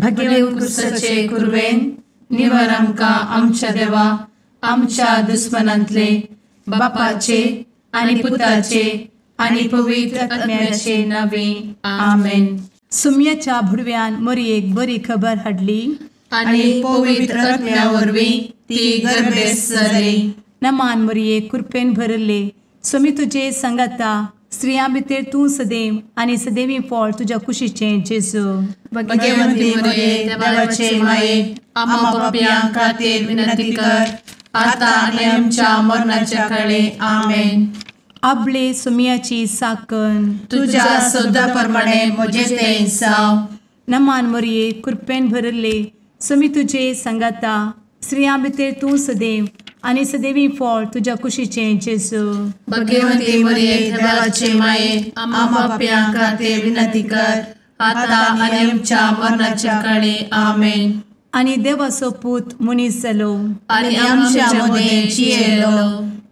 भगेवन कुर्साचे कुर्वेन निवार आमकां आमच्या देवा आमच्या दुस्मनांतले बापाचे आनी पुताचे आनी पवित्र आत्म्याचे नावे आमेन. सुम्याच्या भुडव्यान मरयेक बरी खबर हाडली आनी पवित्र आत्म्या वरवीं ती गर्भेस जाली. नमान मरयेक कृपेन भरले सुमी तुजे संगता स्त्रियां भितर तूं सदैव आनी सदैवी फळ तुज्या कुशीचें जेजू. भगवंती मरिये देवाचे माये आम्हा पाप्यां खातीर विनंती कर आता आनी आमच्या मरणाच्या काळी आमेन. आपले सुमयाची साकन तुझ्या सोदा प्रमाणे म्हजे तें जाव. नमान मरये कृपेन भरले सुमी तुजे संगता स्त्रियां भितर तूं सदैव आनी सदैवी फळ तुज्या कुशीचें जेजू. भगवंती मरिये देवाचे माये आम्हा पाप्यां खातीर विनंती कर आता आनी आमच्या मरणाच्या काळी आमेन. आनी देवाचो पूत मनीस जालो आनी आमच्या मदीं जियेलो.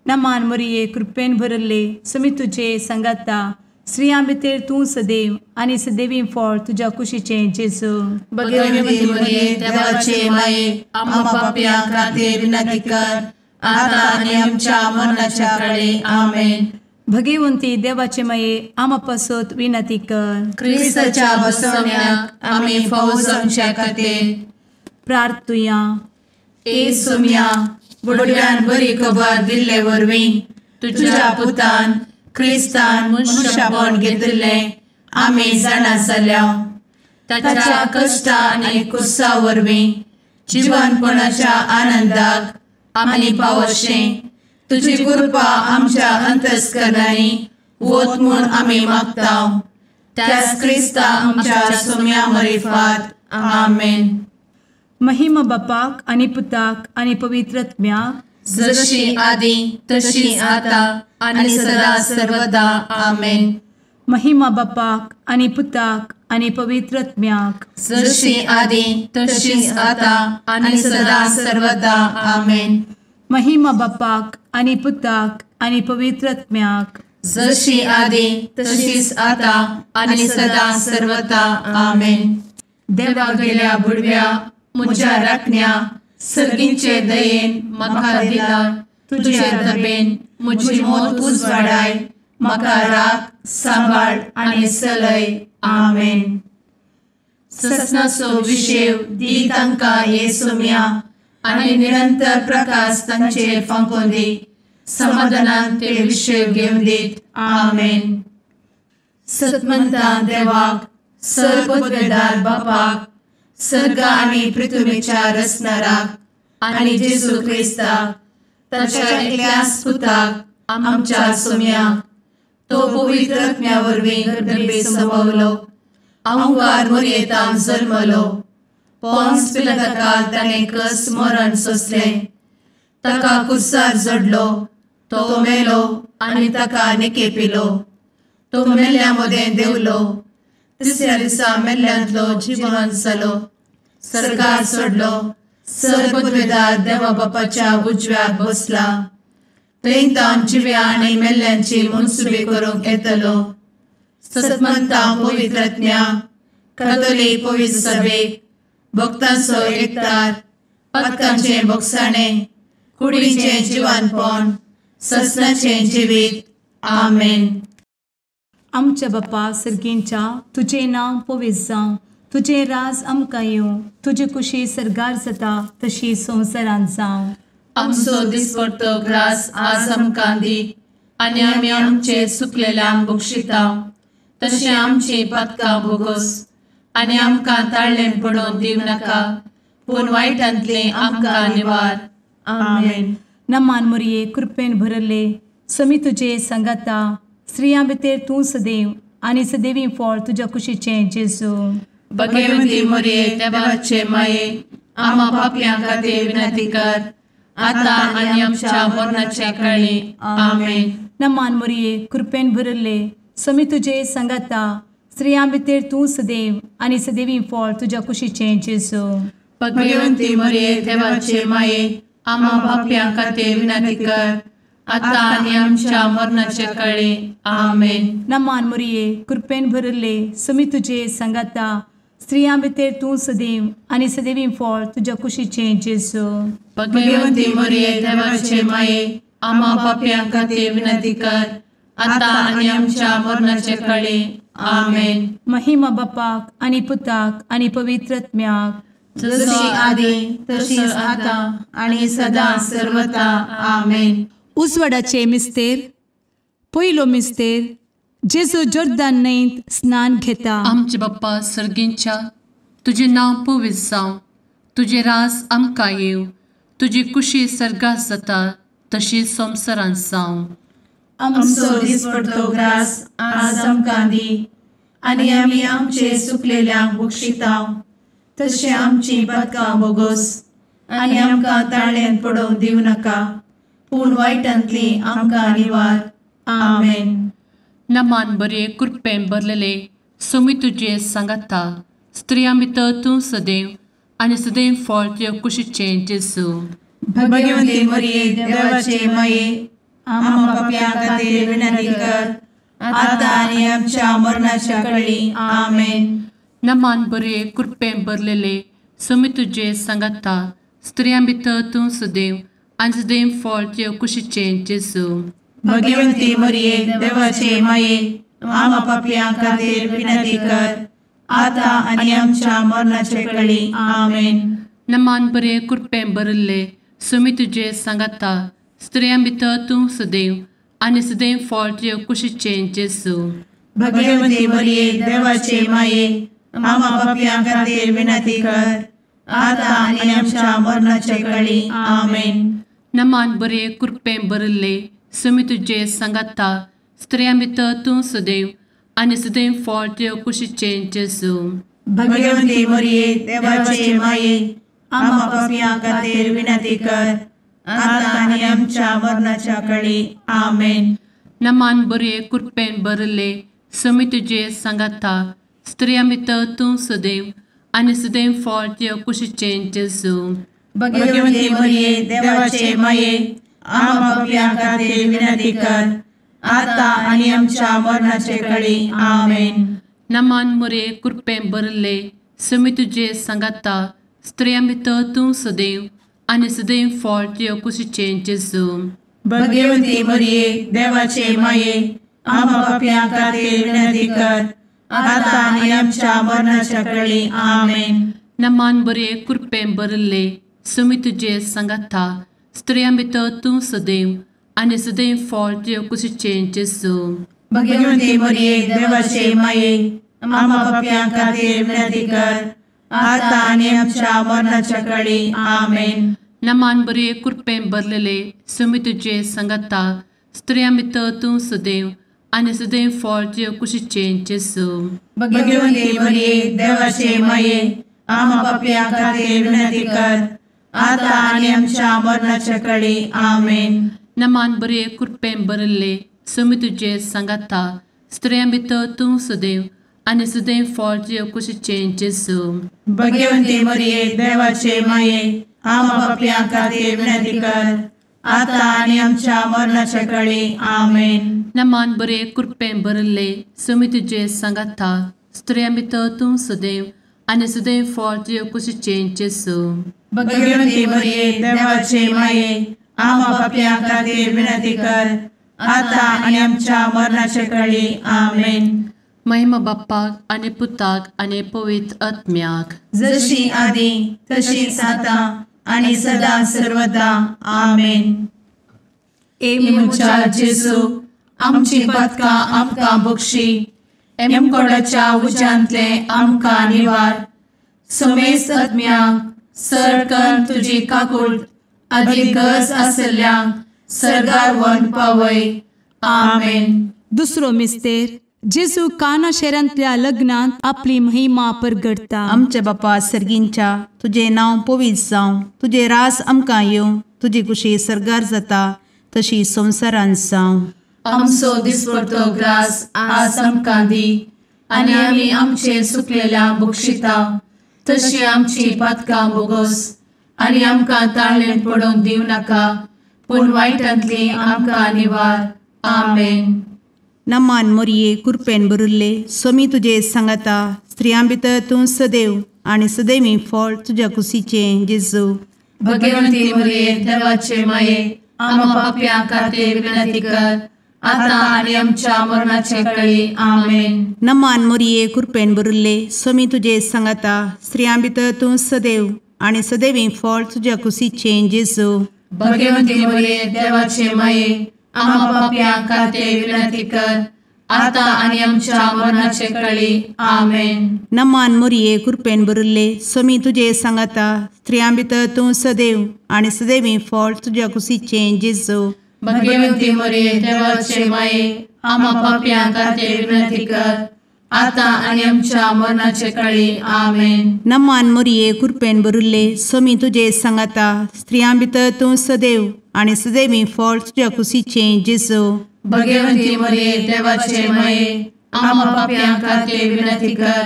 नमान मरये कृपेन भरले सुमी तुजे संगता स्त्रियां भितर तूं सदैव आनी सदैवी फळ तुज्या कुशीचें जेजू. भगवंती मरिये देवाचे माये आम्हा पाप्यां खातीर विनंती कर आता आनी आमच्या मरणाच्या काळी आमेन. भगवंती देवाचे माये आमा पासत विनंती कर. क्रिस्ताच्या बसवण्याक आमी फावो जावच्या खातीर प्रार्थुया. ए सुम्या बुडव्यान बरी खबर दिल्ले वरवीं तुज्या पुतान क्रिस्तान मनशापण घेतिल्लें आमी जाणा जाल्या. ताच्या कश्टा आनी कुर्सा वरवीं जिवनपणाच्या आनंदाक आमी पावशें तुजी कृपा आमच्या अंतस्करणांनी वत म्हूण आमी मागतांव. त्याच क्रिस्ता आमच्या सुम्या मरिफात आमेन. महिमा बापाक आनी पुताक आनी पवित्र आत्म्याक जशी आदी तशी आता आनी सदा सर्वदा आमेन. महिमा बापाक आनी पुताक आनी पवित्र आत्म्याक जशी आदी तशीच आता आनी सदा सर्वदा आमेन. महिमा बापाक आनी पुताक आनी पवित्र आत्म्याक जशी आदी तशीच आता आनी सदा सर्वदा आमेन. देवा गेल्या बुडव्या म्हज्या राखण्या सर्गींचे दयेन म्हाका दिला तुजे दबेन म्हजी मोत उजवाडाय म्हाका राख सांबाळ आनी चलय आमेन. ससनाचो विशेव दी तांकां हे सुम्या आनी निरंतर प्रकाश तांचेर फांकून दी. समाधानान ते विशेव घेवन दीत आमेन. सतमंता देवाक सर्वपदवेदार बापाक सर्ग आनी पृथ्वीच्या रचणाराक आनी जेजू क्रिस्ताक ताच्या एकल्याच पुताक आमच्या सुम्याक तो पवित्र आत्म्या वरवीं गर्भे संभवलो. अंगार मरयेंत जल्मलो. पोन्स पिलाताकाल ताणें कस मरण सोंसलें. ताका कुर्सार जडलो. तो मेलो आनी ताका निकेपिलो. तो मेल्ल्या मदें देंवलो. तिसऱ्या दिसा मेल्ल्यांतलो जिवंत जालो. सर्गार चडलो. सर्वपदवेदार देवा बापाच्या उजव्याक बसला. थंय तान जिव्या आनी मेल्ल्यांची मनसुबी करूंक येतलो. सतमंता पवित्र आत्म्या कातोलीक पवित्र सभेक भक्तांचो एकठार पातकांचें भोगसाणें कुडीचें जिवनपण ससनाचें जिवीत आमेन. आमच्या बापा सर्गींच्या तुजें नांव पवित्र जावं. तुजें राज आमकां येवं. तुजी कुशी सर्गार जाता तशी संवसारांत जावं. आमचो दिसपडटो ग्रास आज आमकां दी आनी आमी आमचे चुकलेल्यांक बक्षितांव. तशें आमची पातकां भोगोस आनी आमकां ताळ्ळें पडोवन दिव नाका पूण वायटांतलें आमकां निवार आमेन. नमान मरये कृपेन भरले समी तुजे संगता स्त्रियां भितर तूं सदैव आनी सदैवी फळ तुज्या कुशीचें जेजू. भगवंती मरिये देवाचे माये आम्हा पाप्यां खातीर विनंती कर आता आनी आमच्या मरणाच्या काळी आमेन. नमान मरये कृपेन भरले समी तुजे संगता स्त्रियां भितर तूं सदैव आनी सदैवी फळ तुज्या कुशीचें जेजू. भगवंती मरिये देवाचे माये आम्हा पाप्यां खातीर विनंती कर आता आनी आमच्या मरणाच्या काळी आमेन. नमान मरये कृपेन भरले समी तुजे संगता स्त्रियां भितर तूं सदैव आनी सदैवी फळ तुज्या कुशीचें जेजू. भगवंती मरिये देवाचे माये, आम्हा पाप्यां खातीर विनंती कर, आता आनी आमच्या मरणाचे काळी. आमेन. महिमा बापाक आनी पुताक आनी पवित्र आत्म्याक, जशी आदी तशीच आता आणि सदा सर्वदा. आमेन. उजवाडाचे मिस्तेर. पयलो मिस्तेर, जेजू जोर्दान न्हंयेंत स्नान घेता. आमचे बाप्पा सर्गींच्या, तुझे नांव पवित्र जावं, तुझे राज आमकां येवं, तुजी कुशी सर्गात जाता तशी संवसारांत जावं. आमचो दिसपडटो ग्रास आज आमकां दी, आनी आमी आमचे सुकलेल्यांक बक्षितांव, तशें आमची पातकां बोगोस आनी आमकां ताळ्यान पडोवंक दिवं नाका, पूण वायटांतली आमकां निवार. आमेन. नमान बरे कृपेन भरलेले सोमी तुजे सांगाता, स्त्रियां भितर तूं सदैव आनी सदैव फळ तुज्या कुशीचें जेजू. भगवंती मरिये देवाचे माये, आम्हा पाप्यां खातीर विनंती कर, आता आनी आमच्या मरणाच्या काळी. आमेन. नमान बरे कृपेन भरलेले सोमी तुजे सांगाता, स्त्रियां भितर तूं सदैव आनी सदैव फळ तुज्या कुशीचें जेजू. भगवंती मरिये देवाचे माये, आम्हा पाप्यां खातीर विनंती कर, आता आनी आमच्या मरणाचे काळी. आमेन. नमान बरे कृपेन भरले सोमी तुजे सांगाता, स्त्रियां भितर तूं सदैव आनी सदैव फळ तुज्या कुशीचें जेजू. भगवंती मरिये देवाचे माये, आम्हा पाप्यां खातीर विनंती कर, आता आनी आमच्या मरणाचे काळी. आमेन. नमान बरे कृपेन भरले सोमी तुजे सांगाता, स्त्रियां भितर तूं सदैव आनी सदैव फळ तुज्या कुशीचें जेजू. भगवंती मरिये देवाचे माये, आम्हा पाप्यां खातीर विनंती कर, आता आनी आमच्या मरणाच्या काळी. आमेन. नमान बरे कृपेन भरले सोमी तुजे सांगाता, स्त्रियां भितर तूं सदैव आनी सदैव फळ तुज्या कुशीचें जेजू. भगवंती मरिये देवाचे माये, आम्हा पाप्यां खातीर विनंती कर, आता आनी आमच्या मरणाचे काळी. आमेन. नमान बरे कृपेन भरले सोमी तुजे सांगाता, स्त्रियां भितर तूं सदैव आनी सदैव फळ तुज्या कुशीचें जेजू. भगवंती मरिये देवाचे माये, आम्हा पाप्यां खातीर विनंती कर, आता आनी आमच्या मरणाच्या काळी. आमेन. नमान बरे कृपेन भरले सोमी तुजे सांगाता, स्त्रियां भितर तूं सदैव आनी सदैव फळ तुज्या कुशीचें जेजू. भगवंती मरिये देवाचे माये, आम्हा पाप्यां खातीर विनंती कर, आता आनी आमच्या मरणाच्या काळी. आमेन. नमान बरे कृपेन भरलेले सोमी तुजे सांगाता, स्त्रियां भितर तूं सदैव आनी सदैव फळ तुज्या कुशीचें जेजू. भगवंती मरिये देवाचे माये, आम्हा पाप्यां खातीर विनंती कर, आता आनी आमच्या मरणाच्या काळी. आमेन. नमान बरे कृपेन भरले सोमी तुजे सांगाता, स्त्रियां भितर तूं सदैव आनी सदैव फळ तुज्या कुशीचें जेजू. भगवंती मरिये देवाचे माये, आम्हा पाप्यां खातीर विनंती कर, आता आनी आमच्या मरणाच्या काळी. आमेन. नमान बरे कृपेन भरले सोमी तुजे सांगाता, स्त्रियां भितर तूं सदैव आनी सदैव फळ तुज्या कुशीचें जेजू. भगवंती मरिये देवाचे माये, आम्हा पाप्यां खातीर विनंती कर, आता आनी आमच्या मरणाच्या काळी. आमेन. महिमा बाप्पाक आनी पुताक आनी पवित्र आत्म्याक, जशी आदी तशीच आता आनी सदा सर्वदा. आमेन. ए मुचा जेजू, आमची पातकां आमकां बक्षी, एमकोडाच्या उज्यांतले आमकां निवार. सोमेस आत्म्याक सरकन तुजी काकूट, आदी गरज आसल्यांक सर्गार व्हरून पावय. आमेन. दुसरो मिस्तेर. जेजू काना शेरांतल्या लग्नांत आपली महिमा परगडता. आमचे बापा सर्गींच्या, तुझे नांव पवित्र जावं, तुझे रास आमकां येवं, तुजी कुशी सर्गार जाता तशी संवसारांत जावं. आमचो दिसपडटो ग्रास आज आमकां दी, आनी आमी आमचे सुकलेल्यांक बक्षितांव, तशी आमची पातकां बोगोस आनी आमकां ताळ्यान पडोवंक दिवं नाका, पूण वायटांतली आमकां निवार. आमेन. नमान मरिये कृपेन भरुल्ले सोमी तुजे सांगाता, स्त्रियां भितर तूं सदैव आणि सदैवी फळ तुझ्या कुशीचें जेजू. भगवंती मरिये देवाचे माये आम्हा पाप्यां खातीर विनंती कर आता आणि आमच्या मरणाचे काळी आमेन. नमान मोरये कृपेन भरिल्ले स्वामी तुजे सांगाता स्त्रियां भितर तूं सदैव आणि सदैवी फळ तुझ्या कुशीचें जेजू. भगवंती मरिये देवाचे माये आम्हा पाप्यां खातीर विनंती कर आता आणि आमच्या मरणाचे काळी आमेन. नमान मोरये कृपेन भरिल्ले स्वामी तुजे सांगाता स्त्रियां भितर तूं सदैव आणि सदैवी फळ तुझ्या कुशीचें जेजू. भगवंती मरिये देवाचे माये आम्हा पाप्यां खातीर विनंती कर आता आणि आमच्या मरणाचे काळी आमेन. नमान मोरये कृपेन भरिल्ले स्वामी तुजे सांगाता स्त्रियां भितर तूं सदैव आणि सदैवी फळ तुझ्या कुशीचें जेजू. भगवंती मरिये देवाचे माये आम्हा पाप्यां खातीर विनंती कर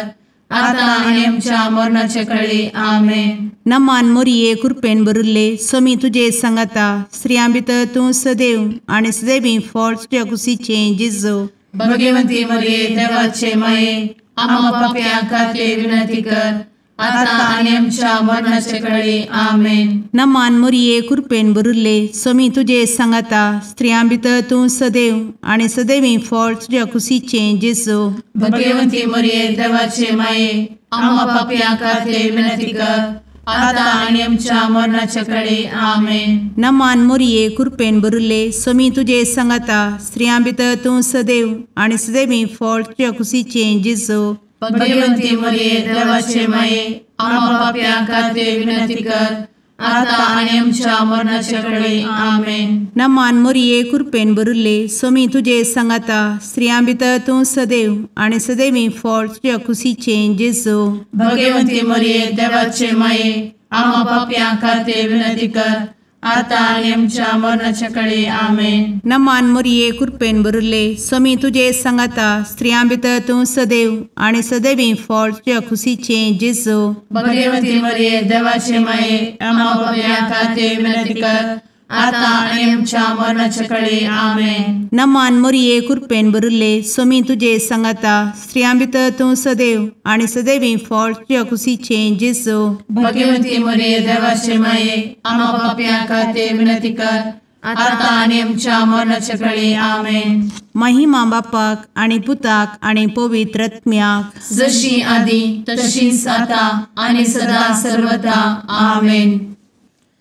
आता आणि आमच्या मरणाचे काळी आमेन. नमान मोरये कृपेन भरिल्ले स्वामी तुजे सांगाता स्त्रियां भितर तूं सदैव आणि सदैवी फळ तुझ्या कुशीचें जेजू. भगवंती मरिये देवाचे माये आम्हा पाप्यां खातीर विनंती कर आता आणि आमच्या मरणाचे काळी आमेन. नमान मोरये कृपेन भरिल्ले स्वामी तुजे सांगाता स्त्रियां भितर तूं सदैव आणि सदैवी फळ तुझ्या कुशीचें जेजू. भगवंती मरिये देवाचे माये आम्हा पाप्यां खातीर विनंती कर आता आणि आमच्या मरणाचे काळी आमेन. नमान मोरये कृपेन भरिल्ले स्वामी तुजे सांगाता स्त्रियां भितर तूं सदैव आणि सदैवी फळ तुझ्या कुशीचें जेजू. भगवंती मरिये देवाचे माये आम्हा पाप्यां खातीर विनंती कर आता आणि आमच्या मरणाचे काळी आमेन. नमान मोरये कृपेन भरिल्ले स्वामी तुजे सांगाता स्त्रियां भितर तूं सदैव आणि सदैवी फळ तुझ्या कुशीचें जेजू. भगवंती मरिये देवाचे माये आम्हा पाप्यां खातीर विनंती कर आता आणि आमच्या मरणाचे काळी आमेन. नमान मोरये कृपेन भरिल्ले स्वामी तुजे सांगाता स्त्रियां भितर तूं सदैव आणि सदैवी फळ तुझ्या कुशीचें जेजू. भगवंती मरिये देवाचे माये आम्हा पाप्यां खातीर विनंती कर आता आणि आमच्या मरणाचे काळी आमेन. नमान मोरये कृपेन भरिल्ले स्वामी तुजे सांगाता स्त्रियां भितर तूं सदैव आणि सदैवी फळ तुझ्या कुशीचें जेजू. भगवंती मरिये देवाचे माये आम्हा पाप्यां खातीर विनंती कर आता आणि आमच्या मरणाचे काळी आमेन. महिमा बापाक आणि पुताक आणि पवित्र आत्म्याक जशी आधी तशीच आता आणि सदा सर्वदा आमेन.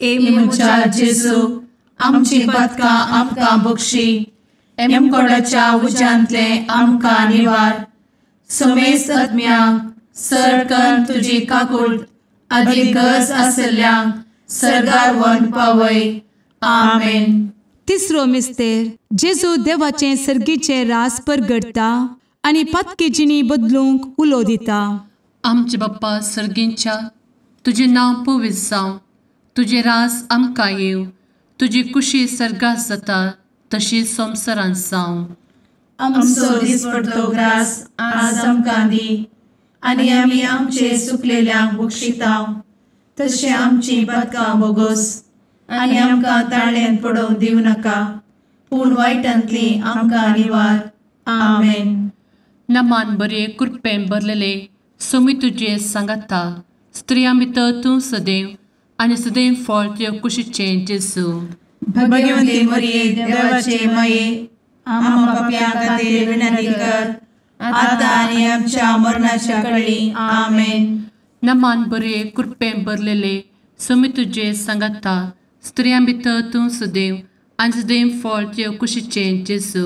मुचा जेजू आमची पदकां आमकां बक्षी एमकोडाच्या उज्यांतले आमकां निवार. समेस्त आत्म्यांक सरकन तुजी काकूट अधिक गरज आसल्ल्यांक सरगार व्हरून पावय. आमेन. तिसरो मिस्तेर जेजू देवाचें सर्गीचें रास परगडटा आनी पातकी जिणी बदलूंक उलो दिता. आमचे बाप्पा सर्गींच्या तुजें नांव पवित्र जावं, तुजें रास आमकां येव, तुजी कुशी सर्गास जाता तशीच संवसारांत जावं. आमचो दिसपडटो ग्रास आज आमकां दी आनी आमी आमचे चुकलेल्यांक बक्षितांव तशें आमची पदकां बोगोस आनी आमकां ताळ्यान पडोवंक दिवं नाका पूण वायटांतली आमकां निवार. आमेन. नमान बरे कृपेन भरलेले सोमी तुजे सांगाता स्त्रियां भितर तूं सदैव आनी सदैव फळ तुज्या कुशीचें जेजू. भगवंती मरिये देवाचे माये आम्हा पाप्यां खातीर विनंती कर आता आनी आमच्या मरणाच्या काळी. आमेन. नमान बरे कृपेन भरलेले सोमी तुजे सांगाता स्त्रियां भितर तूं सदैव आनी सदैव फळ तुज्या कुशीचें जेजू.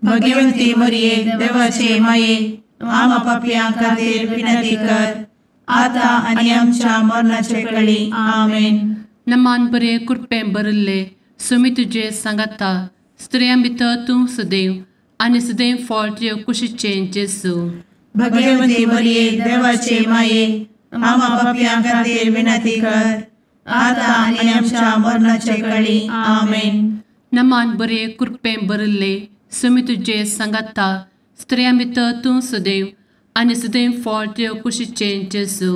भगवंती मरिये देवाचे माये आम्हा पाप्यां खातीर विनंती कर आता आनी आमच्या मरणाचे काळी. आमेन. नमान बरे कृपेन भरले सोमी तुजे सांगाता स्त्रियां भितर तूं सदैव आनी सदैव फळ तुज्या कुशीचें जेजू. भगवंती मरिये देवाचे माये आम्हा पाप्यां खातीर विनंती कर आता आनी आमच्या मरणाचे काळी. आमेन. नमान बरे कृपेन भरले सोमी तुजे सांगाता स्त्रियां भितर तूं सदैव आनी सदैव फळ तुज्या कुशीचें जेजू.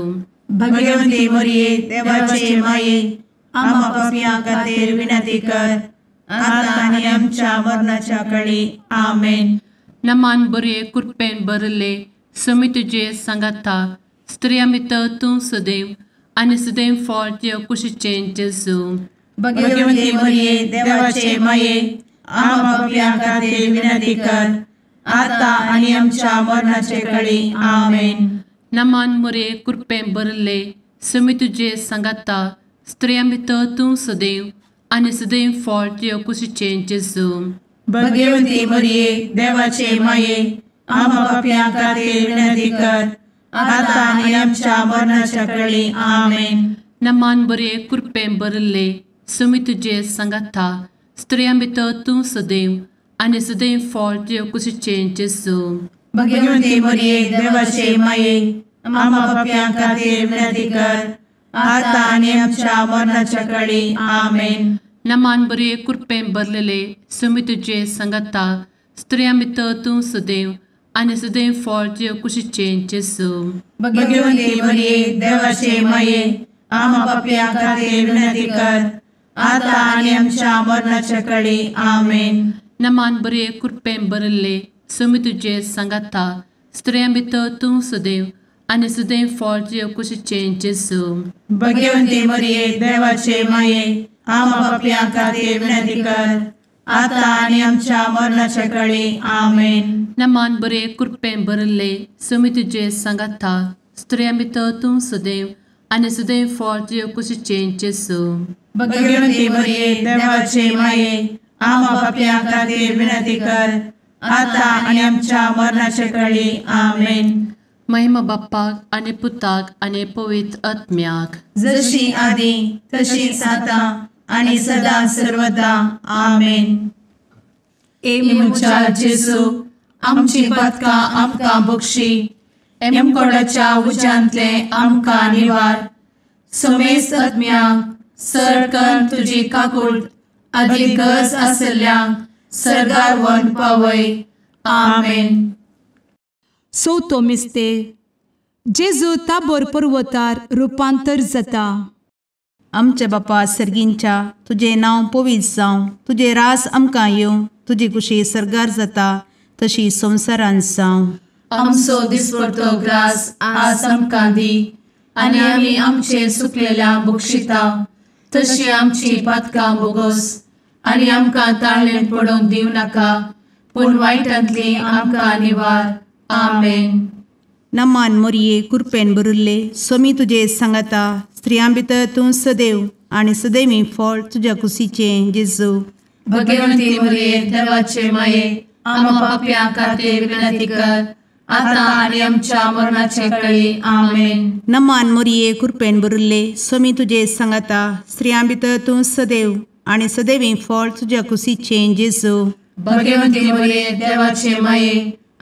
भगवंती मरिये देवाचे माये आम्हा पाप्यां खातीर विनंती कर आता आनी आमच्या मरणाच्या काळी. आमेन. नमान बरे कृपेन भरले सुमी तुझे सांगाता स्त्रियां भितर तूं सदैव आनी सदैव फळ तुझ्या कुशीचें जेजू भगवंती मरिये देवाचे माये आम्हा पापियां खातीर विनंती कर आता आनी आमच्या मरणाचे काळी आमेन. नमान मोरे कृपें भरले सुमी तुझे सांगाता स्त्रियां भितर तूं सदैव आनी सदैव फळ तुझ्या कुशीचें जेजू भगवंती मरिये देवाचे माये आम्हा पापियां खातीर विनंती कर आता आनी आमच्या मरणाच्या काळी आमेन. नमान बरे कृपें भरले सुमी तुझे सांगाता स्त्रियां भितर तूं सदैव आनी सदैव फळ तुझ्या कुशीचें जेजू भगवंती मरिये देवाचे माये आम्हा पापियां खातीर विनंती कर आता आनी आमच्या मरणाच्या काळी आमेन. नमान बरे कृपें भरलेले सुमी तुझे सांगाता स्त्रियां भितर तूं सदैव आनी सदैव फळ तुझ्या कुशीचें जेजू भगवंती मरिये देवाचे माये आम्हा पापियां खातीर विनंती कर आता आनी आमच्या मरणाच्या काळी आमेन. नमान बरे कृपें भरले सुमी तुझे सांगाता स्त्रियां भितर तूं सदैव आनी सदैव फळ तुझ्या कुशीचें जेजू भगवंती मरिये देवाचे माये आम्हा पापियां खातीर विनंती कर आता आनी आमच्या मरणाच्या काळी आमेन. नमान बरे कृपें भरले सुमी तुझे सांगाता स्त्रियां भितर तूं सदैव आनी सदैव फळ तुझ्या कुशीचें जेजू भगवंती मरिये देवाचे माये आम्हा पापियां खातीर विनंती कर आता आनी आमच्या मरणाच्या काळी आमेन. महिमा बाप्पाक आनी पुताक आनी पवित्र आत्म्याक जशी आदी तशीच आता आनी सदा सर्वदा आमेन. मुचा जेजू आमची पदकां आमकां बक्षी एमकोडाच्या उज्यांतले आमकां निवार समेस्त आत्म्यांक सरकन तुजी काकूट अधिक गरज आसल्यांक सरगार व्हरून पावय. आमेन. चवथो मिस्तेर जेजू ताबोर पर्वतार रुपांतर जाता. आमच्या बापा सर्गींच्या तुझे नांव पवित्र जावं, तुझे रास आमकां येवं, तुजी कुशी सरगार जाता तशी संवसारांत जावं. आमचो दिसपडटो ग्रास आज आमकां दी आनी आमी आमचे सुकलेल्यांक बक्षिता तशी आमची पातकां बोगोस आनी आमकां ताळ्ळेन पडोवंक दिवं नाका पूण वायटांतली आमकां निवार. आमेन. नमान मोरये कृपेन भरिल्ले सोमी तुजे सांगाता स्त्रियां भितर तूं सदैव आनी सदैवी फळ तुज्या कुशीचें जेजू भगवंती मरिये देवाचे माये आम्हा पापियां खातीर विनंती कर आता आनी आमच्या मरणाचे काळी. आमेन. नमान मोरये कृपेन भरिल्ले सोमी तुजे सांगाता स्त्रियां भितर तूं सदैव आनी सदैवी फळ तुज्या कुशीचें जेजू भगवंती मरिये देवाचे माये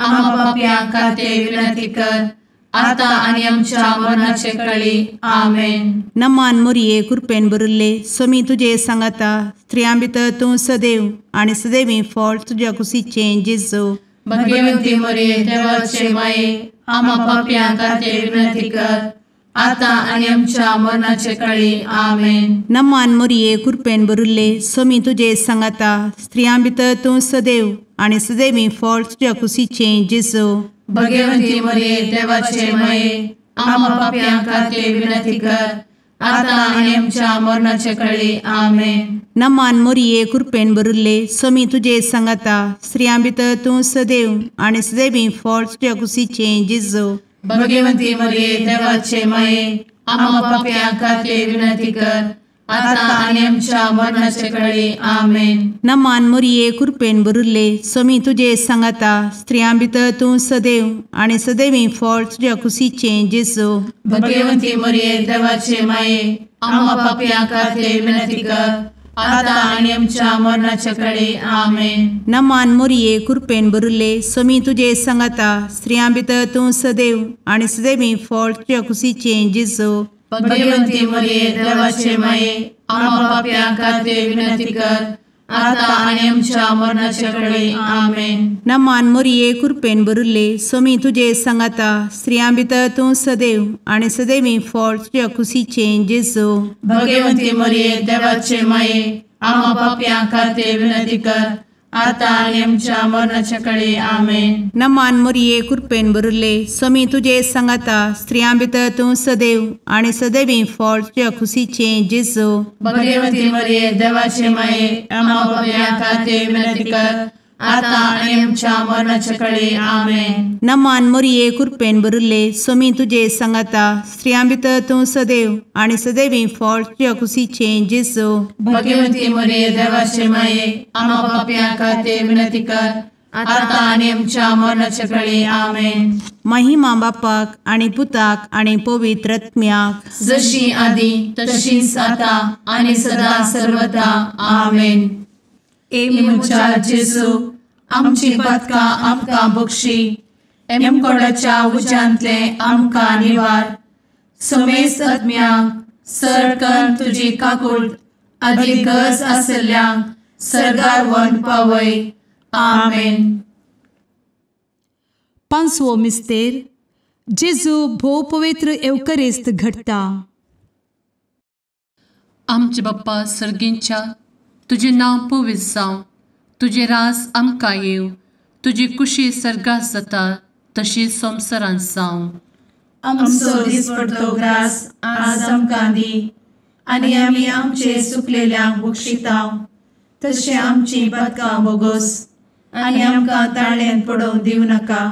आम्हा पापियां खातीर विनंती कर आता आनी आमच्या मरणाचे काळी. आमेन. नमान मोरये कृपेन भरिल्ले सोमी तुजे सांगाता स्त्रियां भितर तूं सदैव आनी सदैवी फळ तुज्या कुशीचें जेजू भगवंती मरिये देवाचे माये आम्हा पापियां खातीर विनंती कर आता आनी आमच्या मरणाचे काळी. आमेन. नमान मोरये कृपेन भरिल्ले सोमी तुजे सांगाता स्त्रियां भितर तूं सदैव आनी सदैवी फळ तुज्या कुशीचें जेजू भगवंती मरिये देवाचे माये आम्हा पापियां खातीर विनंती कर आता आनी आमच्या मरणाचे काळी. आमेन. नमान मोरये कृपेन भरिल्ले सोमी तुजे सांगाता स्त्रियां भितर तूं सदैव आनी सदैवी फळ तुज्या कुशीचें जेजू भगवंती मरिये देवाचे माये आम्हा पापियां खातीर विनंती कर आता आनी आमच्या मरणाचे काळी. आमेन. नमान मोरये कृपेन भरिल्ले सोमी तुजे सांगाता स्त्रियां भितर तूं सदैव आनी सदैवी फळ तुज्या कुशीचें जेजू भगवंती मरिये देवाचे माये आम्हा पापियां खातीर विनंती कर आता आनी आमच्या मरणाचे काळी. आमेन. नमान मोरये कृपेन भरिल्ले सोमी तुजे सांगाता स्त्रियां भितर तूं सदैव आनी सदैवी फळ तुज्या कुशीचें जेजू भगवंती मरिये देवाचे माये आम्हा पापियां खातीर विनंती कर आता आनी आमच्या मरणाचे काळी. आमेन. नमान मोरये कृपेन भरिल्ले सोमी तुजे सांगाता स्त्रियां भितर तूं सदैव आनी सदैवी फळ तुज्या कुशीचें जेजू भगवंती मरिये देवाचे माये आम्हा पापियां खातीर विनंती कर आता आणि आमच्या मरणाच्या काळी आमेन. नमान मोरये कृपेन बरुले स्वामी तुझे सांगाता स्त्रियां भितर तूं सदैव आणि सदैवी फळ तुझ्या खुशीचे जेजू. भगवती मरिये देवाचे माये आम्हा पापियां खातीर विनंती कर, आता आणि आमच्या मरणाच्या काळी आमेन. नमान मोरये कृपेन बरुले स्वामी तुझे सांगाता स्त्रियां भितर तूं सदैव आणि सदैवी फळ तुझ्या खुशीचे जेजू. भगवती मरिये देवाचे माये आम्हा पापियां खातीर विनंती कर, आता आणि आमच्या मरणाच्या काळी आमेन. महिमा बापाक आणि पुताक आणि पवित्र आत्म्याक, जशी आधी तशीच आता आणि सदा सर्वदा आमेन. ए मुचा जेजू आमची पदकां आमकां बक्षी, एमकोडाच्या उज्यांतले आमकां निवार. समेस्त आत्म्यांक सरकन तुजी काकूट अधिक गरज आसल्ल्यांक सर्गार व्हरून पावय. आमेन. पांचवो मिस्तेर जेजू भोव पवित्र एवकरेस्त घडटा. आमचे बाप्पा सर्गींच्या तुझे नाव पवित्र जावं, तुझे राज आमकां येव, तुजी कुशी सर्गात जाता तशी संवसारांत जावं. आमचो दिसपडटो ग्रास आज आमकां दी, आनी आमी आमचे सुकलेल्यांक बक्षिताव. तशें आमची पदकां बोगोस आनी आमकां ताळ्यान पडोवंक दिवं नाका,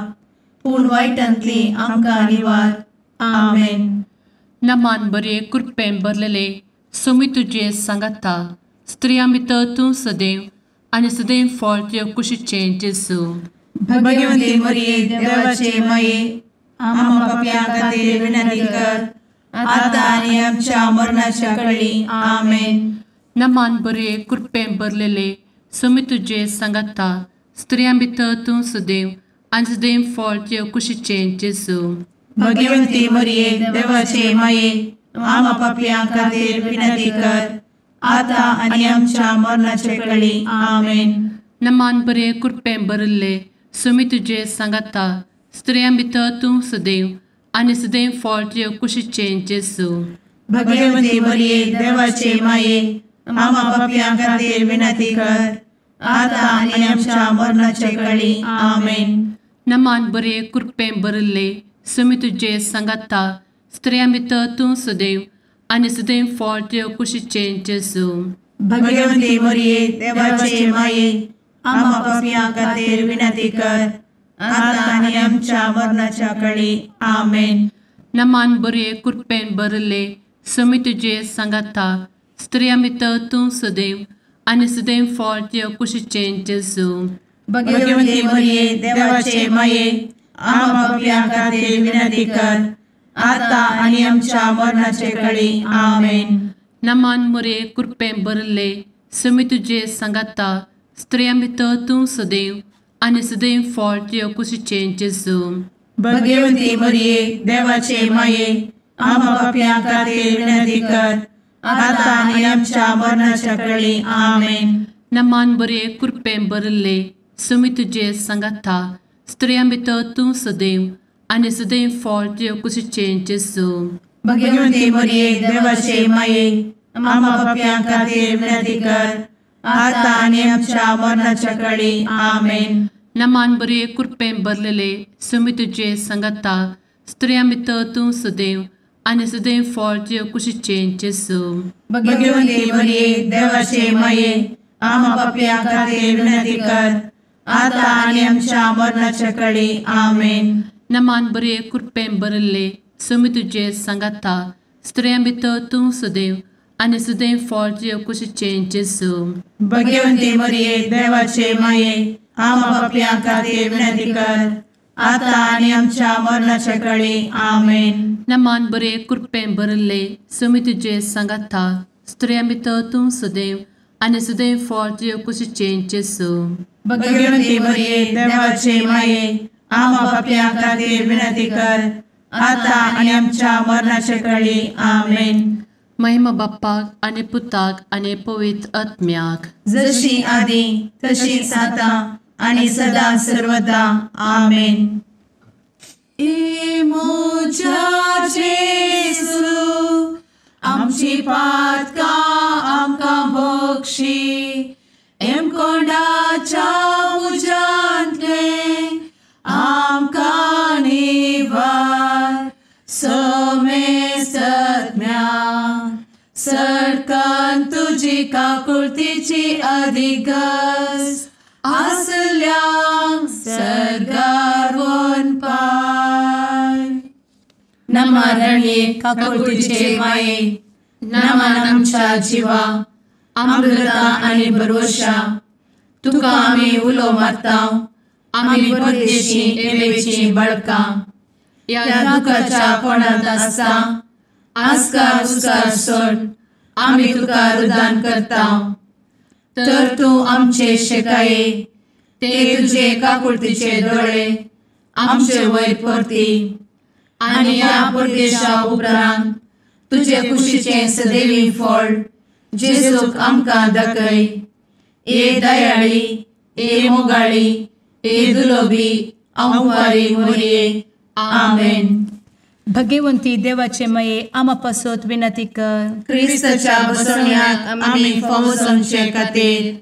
पूण वायटांतली आमकां निवार. आमेन. नमान बरे कृपेन भरलेले स्वामी तुझे सांगाता स्त्रियां भितर तूं सदैव आणि सदैव फळ तुझ्या कुशीचे जेजू. भगवती मरिये देवाचे माये आम्हा पापियां खातीर विनंती कर, आता आनी आमच्या मरणाच्या काळी आमेन. नमान बरे कृपेन भरलेले स्वामी तुझे सांगाता स्त्रियां भितर तूं सदैव आणि सदैव फळ तुझ्या कुशीचे जेजू. भगवती मरिये देवाचे माये आम्हा पापियां खातीर विनंती कर, आता आनी आमच्या मरणाच्या काळी आमेन. नमान बरे कृपेन भरले स्वामी तुझे सांगाता स्त्रियां भितर तूं सदैव आणि सदैव फळ तुझ्या कुशीचे जेजू. भगवती मरिये देवाचे माये आम्हा पापियां खातीर विनंती कर, आता आनी आमच्या मरणाच्या काळी आमेन. नमान बरे कृपेन भरले स्वामी तुझे सांगाता स्त्रियां भितर तूं सदैव आणि सदैव फळ तुझ्या कुशीचे जेजू. भगवती मरिये देवाचे माये आम्हा पापियां खातीर विनंती कर, आता आनी आमच्या मरणाच्या काळी आमेन. नमान बरे कृपेन भरले स्वामी तुझे सांगाता स्त्रियां भितर तूं सदैव आणि सदैव फळ तुझ्या कुशीचे जेजू. भगवती मरिये देवाचे माये आम्हा पापियां खातीर विनंती कर, आता आनी आमच्या मरणाच्या काळी आमेन. नमान बरे कृपेन भरले स्वामी तुझे सांगाता स्त्रियां भितर तूं सदैव आणि सदैव फळ तुझ्या कुशीचे जेजू. भगवती मरिये देवाचे माये आम्हा पापियां खातीर विनंती कर, आता आनी आमच्या मरणाच्या काळी आमेन. नमान बरे कृपेन भरले स्वामी तुझे सांगाता स्त्रियां भितर तूं सदैव आणि सदैव फळ तुझ्या कुशीचे जेजू. भगवती मरिये देवाचे माये आम्हा पापियां खातीर विनंती कर, आता आनी आमच्या मरणाच्या काळी आमेन. नमान बरे कृपेन भरलेले स्वामी तुझे सांगाता स्त्रियां भितर तूं सदैव आणि सदैव फळ तुझ्या कुशीचे जेजू. भगवती मरिये देवाचे माये आम्हा पापियां खातीर विनंती कर, आता आनी आमच्या मरणाच्या काळी आमेन. नमान बरे कृपेन भरले स्वामी तुझे सांगाता स्त्रियां भितर तूं सदैव आणि सदैव फळ तुझ्या कुशीचे जेजू. भगवती मरिये देवाचे माये आम्हा पापियां खातीर विनंती कर, आता आनी आमच्या मरणाच्या काळी आमेन. नमान बरे कृपेन भरले स्वामी तुझे सांगाता स्त्रियां भितर तूं सदैव आणि सदैव फळ तुझ्या कुशीचे जेजू. भगवती मरिये देवाचे माये आम्हा पापियां खातीर विनंती कर, आता आनी आमच्या मरणाच्या काळी आमेन. महिमा बाप्पाक आणि पुताक आणि पवित्र आत्म्याक, जशी आधी तशीच आता आणि सदा सर्वदा आमेन. ए मोजा जेसू आमची पातकां आमकां बक्षी, एम कोंडाच्या तुजी काकुळतीची अधिगस आसल्या सरगार वन पाय. नमारणी काकुळतीचे माये नमान आमच्या जिवा अमृता आणि भरोशा तुका आम्ही उलो मारता. आम्ही परदेशी येवेची बळका या दुःखाच्या कोणात असता आस्कार उस्कार सोड आम्ही तुका रुदान करता. तर तू आमचे शेकाये ते तुझे काकुळतीचे डोळे आमचे वयर परती आणि या परदेशा उपरांत तुझे कुशीचे सदैवी फळ जेजूक आमकां दाखय. ए दयाळी ए मोगाळी ए दुलोबी अंवारी मोरये. आमेन. भगवंती देवाचे मये आमापासोत विनंती कर. क्रिस्ताच्या बसवण्याक आम्ही फावो समचे खातीर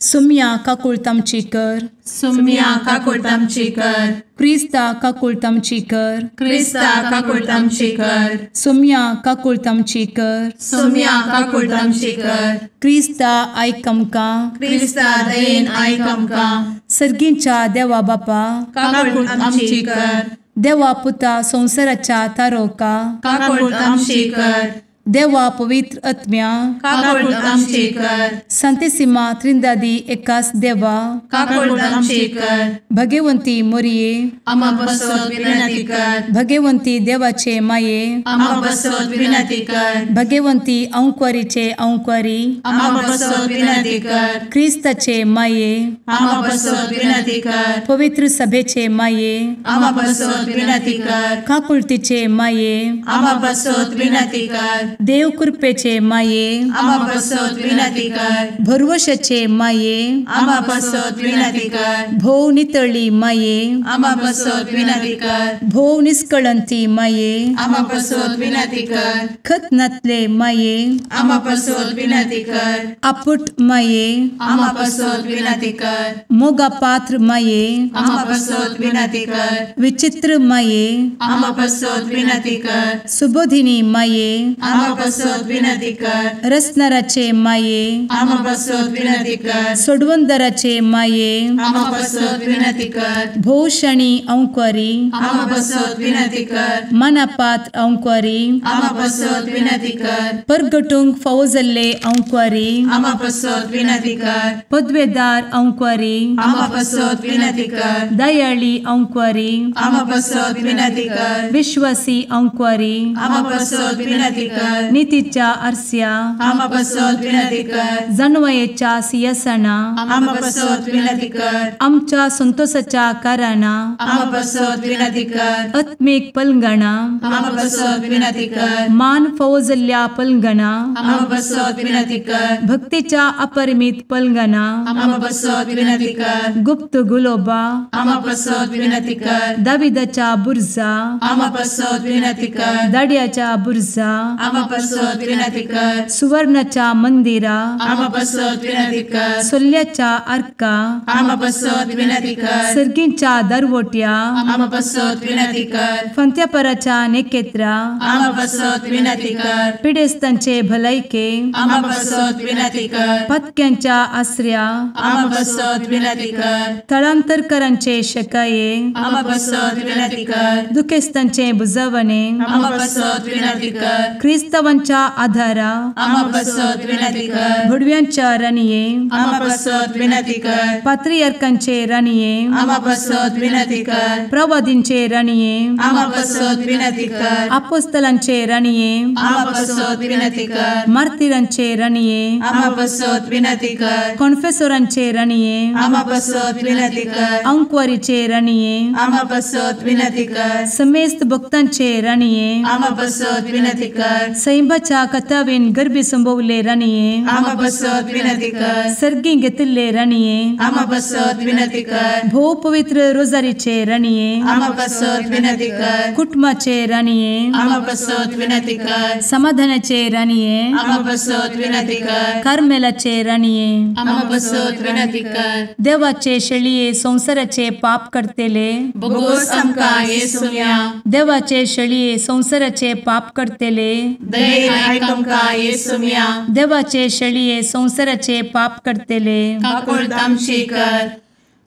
सुम्या काकुळतामची कर. सुम्या काकुळतामची कर. क्रिस्ता काकुळतामची कर. क्रिस्ता काकुळतामची कर. सुम्या काकुळतामची कर. सुम्या काकुळतामची कर. क्रिस्ता आयक आमकां. क्रिस्ता दयेन आयक आमकां. सर्गींच्या देवा बापा काकुळतामची कर. देवा पुता संसाराच्या तारोका काकुळतामची कर. देवा पवित्र आत्म्या काकुळतामची कर. सांतेसिमा त्रिंदादी एकाच देवा काकुळतामची कर. भगवंती मोरये आम्हा बसवत विनंती कर. भगवंती देवाचे माये आम्हा बसवत विनंती कर. भगवंती अंक्वारीचे अंक्वारी आम्हा बसवत विनंती कर. ख्रिस्ताचे माये आम्हा बसवत विनंती कर. पवित्र सभेचे माये आम्हा बसवत विनंती कर. काकुळतीचे माये आम्हा बसवत विनंती कर. देव कृपेचे माये आम्हा बसवत विनंती कर. भरवशाचे माये आम्हा बसवत विनंती कर. भोव नितळी माये आम्हा बसवत विनंती कर. भोव निष्कळंती माये आम्हा बसवत विनंती कर. खतनातले माये आम्हा बसवत विनंती कर. आपुट माये आम्हा बसवत विनंती कर. मोगा पात्र माये आम्हा बसवत विनंती कर. विचित्र माये आम्हा बसवत विनंती कर. सुबोधिनी माये आम्हा बसवत विनंती कर. रसनाराचे माये आम्हा बसवत विनंती कर. सोडवंदराचे माये आम्हा बसवत विनंती कर. भोषणी अंक्वारी आम्हा बसवत विनंती कर. मनापात्र अंक्वारी आम्हा बसवत विनंती कर. परगटूंक फौजल्ले अंक्वारी आम्हा बसवत विनंती कर. पदवेदार अंक्वारी आम्हा बसवत विनंती कर. दयाळी अंक्वारी आम्हा बसवत विनंती कर. विश्वासी अंक्वारी आम्हा बसवत विनंती कर. नीतीच्या आरस्या आम्हा बसवत विनंती कर. जणवयेच्या सिंहासना आम्हा बसवत विनंती कर. आमच्या संतोषाच्या कारणा आम्हा बसवत विनंती कर. आत्मिक पलंगणा आम्हा बसवत विनंती कर. मान फौजल्ल्या पलंगणा आम्हा बसवत विनंती कर. भक्तीच्या अपरिमित पलंगणा आम्हा बसवत विनंती कर. गुप्त गुलोबा आम्हा बसवत विनंती कर. दाविदाच्या बुरजा आम्हा बसवत विनंती कर. दाड्याच्या बुरजा आम्हा बसवत विनंती कर. सुवर्णाच्या मंदिरा आम्हा बसवत विनंती कर. सोल्याच्या अर्का आम्हा बसवत विनंती कर. सर्गींच्या दरवोट्या आम्हा बसवत विनंती कर. फंत्यापराच्या नेकेत्रा आम्हा बसवत विनंती कर. पिडेस्तांचे भलायके आम्हा बसवत विनंती कर. पथक्यांच्या आश्रया आम्हा बसवत विनंती कर. स्थळांतरकरांचे शकाये आम्हा बसवत विनंती कर. दुखेस्तांचे बुजावणे आम्हा बसवत विनंती कर. ख्रिस्तवांच्या आधारा आम्हा बसवत विनंती कर. भडव्यांच्या राणीये आम्हा बसवत विनंती कर. पात्रियार्कांचे राणीये आम्हा बसवत विनंती कर. प्रवादींचे राणीये आम्हा बसवत विनंती कर. अपोस्तलांचे राणीये आम्हा बसवत विनंती कर. मार्तिरांचे राणीये आम्हा बसवत विनंती कर. कॉन्फेसोरांचे राणीये आम्हा बसवत विनंती कर. अंक्वारीचे राणीये आम्हा बसवत विनंती कर. समेस्त भक्तांचे राणीये आम्हा बसवत विनंती कर. सैंबाच्या कथावेन गर्भी संभवले राणीये आम्हा बसवत विनंती कर. सर्गी घेतले राणीये आम्हा बसवत विनंती कर. भो पवित्र रोजारीचे राणीये आम्हा बसवत विनंती कर. कुटुंबाचे राणीये आम्हा बसवत विनंती कर. समाधानाचे राणीये आम्हा बसवत विनंती कर. कार्मेलाचे राणीये आम्हा बसवत विनंती कर. देवाचे शेळीये संसाराचे पाप करतेले बघोस आमकां येसूया. देवाचे शेळीये संसाराचे पाप करतेले दये आयक आमकां येसू मिया देवाचे शेळये संवसाराचे पाप करतेले काकूळ तामशी कर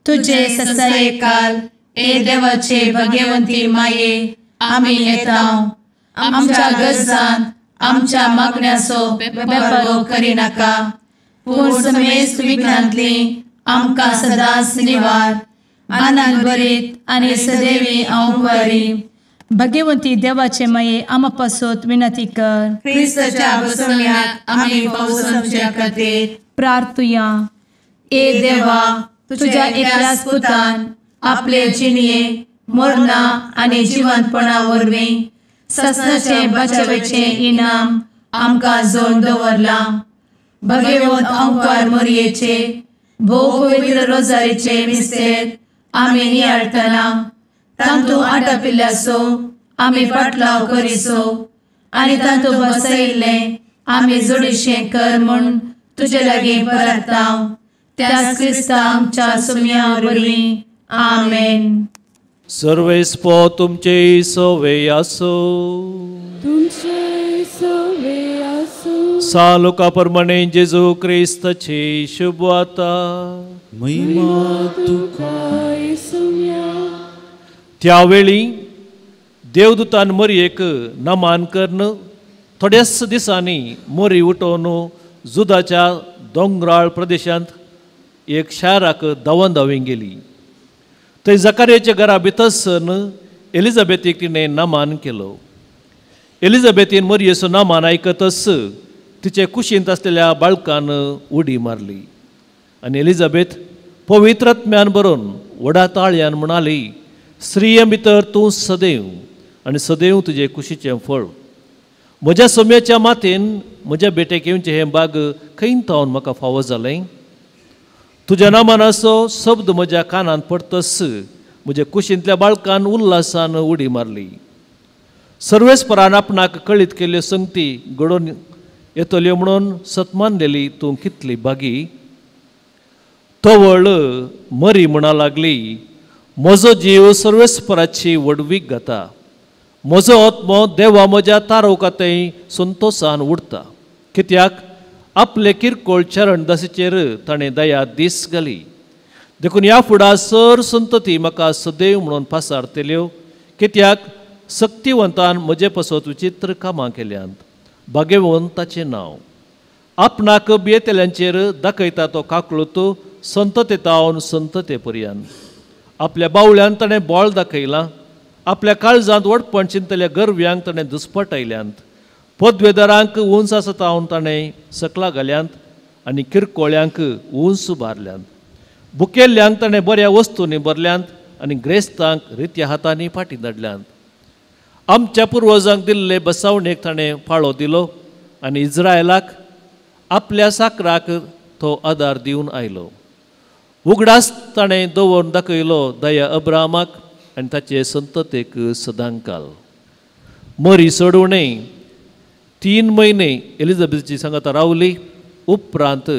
तुझे ससाये काल ए देवाचे भगवंती माये आमी येता आमच्या गरजांत आमच्या मागण्याचो बेपारो करी नाका पूण समेस्त विघ्नांतली आमकां सदांच निवार आनंद बरीत आनी सदैवी आंवकारी भगवंती देवाचे माये आमा पासत विनंती कर क्रिस्ताच्या बसवण्यात आमी पावस आमच्या खातीर प्रार्थुया ए देवा तुझ्या एकल्याच पुतान आपले जिणये मरणा आनी जिवंतपणा वरवीं ससनाचे बचावेचे इनाम आमकां जोड दवरला भगवंत आंवकार मोरयेचे भोव पवित्र रोजारीचे मिस्तेर आमी नियाळटना तांतू आटापिल्ल्यासो आमी पाटलाव करिसो आनी तांतू बसयिल्ले आमी जोडिशें कर म्हूण तुजे लागीं परतांव त्याच क्रिस्ता आमच्या सुम्या वरवीं आमेन. सर्वेस्पो तुमचे सोवे आसो सालोका प्रमाणे जेजू क्रिस्ताची शुभ वार्ता त्यावेळी देवदूतान मोरयेक नमान करून थोड्याच दिसांनी मोरी उठोवन जुदाच्या दोंगराळ प्रदेशांत एक शाराक धांवी गेली. थंय जकार्याच्या घरा भितरसन एलिझाबेथीक तिणें नमान केलो. एलिझाबेथीन मोरयेचो नमान आयकतच तिचे कुशींत आसलेल्या बाळकान उडी मारली आनी एलिझाबेथ पवित्रात्म्यान बरोवन व्हडा ताळयान म्हणाली, स्त्रिये भितर तूं सदैव आनी सदैव तुजे कुशीचें फळ. म्हज्या सोम्याच्या मातेन म्हज्या बेटेक येवचें हें बाग खंय थावन म्हाका फावो जालें. तुज्या नामानाचो शब्द म्हज्या कानांत पडतस म्हज्या कुशींतल्या बाळकान उल्हासान उडी मारली. सर्वेस्परान आपणाक कळीत केल्ल्यो संगती घडोवन येतल्यो म्हणून सतमानलेली तूं कितली बागी. तवळ मरी म्हणा लागली, म्हजो जीव सर्वेस्पराची वडवीक घाता. म्हजो आत्मो देवा म्हज्या तारवकातय संतोशान उडटा. कित्याक आपले किरकोळ चरण दसेचेर ताणें दया दीस घाली. देखून ह्या फुडा सर संतती म्हाका सदैव म्हणून पासारतल्यो. कित्याक सक्तिवंतान म्हजे पासत विचित्र कामां केल्यांत. भाग्यवंताचें नांव आपणाक बियेतल्यांचेर दाखयता तो काकळूत संततेतावन संतते पर्यंत. आपल्या बावळ्यान ताणें बोळ दाखयलां. आपल्या काळजांत वडपण चिंतल्या गरव्यांक ताणें दुस्पटायल्यांत. पदवेदारांक उंच आसतावन ताणें सकला घाल्यांत आनी किरकोळ्यांक उंच बारल्यांत. भुकेल्ल्यांक ताणें बऱ्या वस्तूंनी भरल्यांत आनी ग्रेस्तांक रित्या हातांनी फाटीं धाडल्यांत. आमच्या पुर्वजांक दिल्ले बसावणेक ताणें फाळो दिलो आनी इस्रायलाक आपल्या साकराक तो आदार दिवन आयलो. उगडास ताणें दवरून दाखयलो दया अब्राहमाक आनी ताचे संततेक सदांकाल. मरी सोडवणे 3 म्हयने एलिझाबेथची सांगाता रावली. उपरांत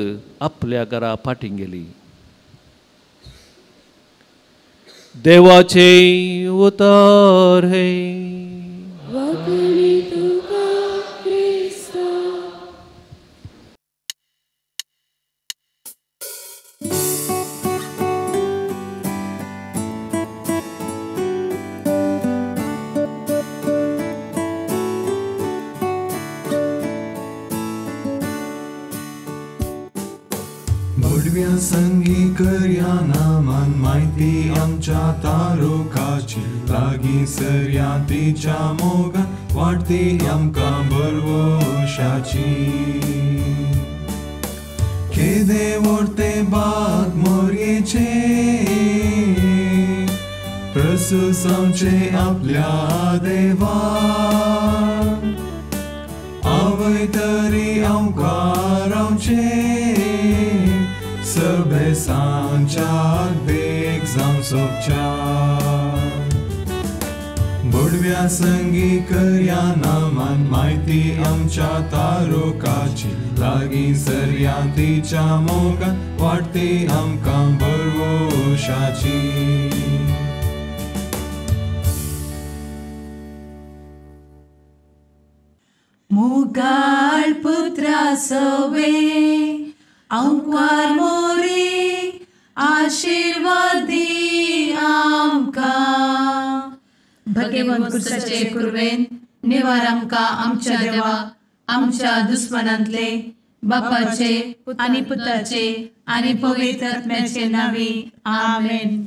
आपल्या घरा फाटीं गेली. देवाचे उतार हे संगी कर्या नामान माहिती आमच्या तारोकाची लागी सर्या तिच्या मोगान वाटती आमकां बरवशाची. केदे वरते बाग मोरयेचे प्रसूस आमचे आपल्या देवा. आवय तरी आमकां रावचे सबे सांच्याक देख जावं सोबच्या. बुडव्या संगी कर्या नामान माहिती आमच्या तारोकाची लागी सर्या तिच्या मोगान वाटती आमकां बरवशाची. मोग उगाळ पुत्रा सवे अंकवार मोरी आशीर्वाद दी आमकां. भगवंत कुर्साचे कुरवेन निवार आमकां आमच्या देवा आमच्या दुस्मनांतले बापाचे आनी पुताचे आनी पवित्र आत्म्याचे नावी. आमेन.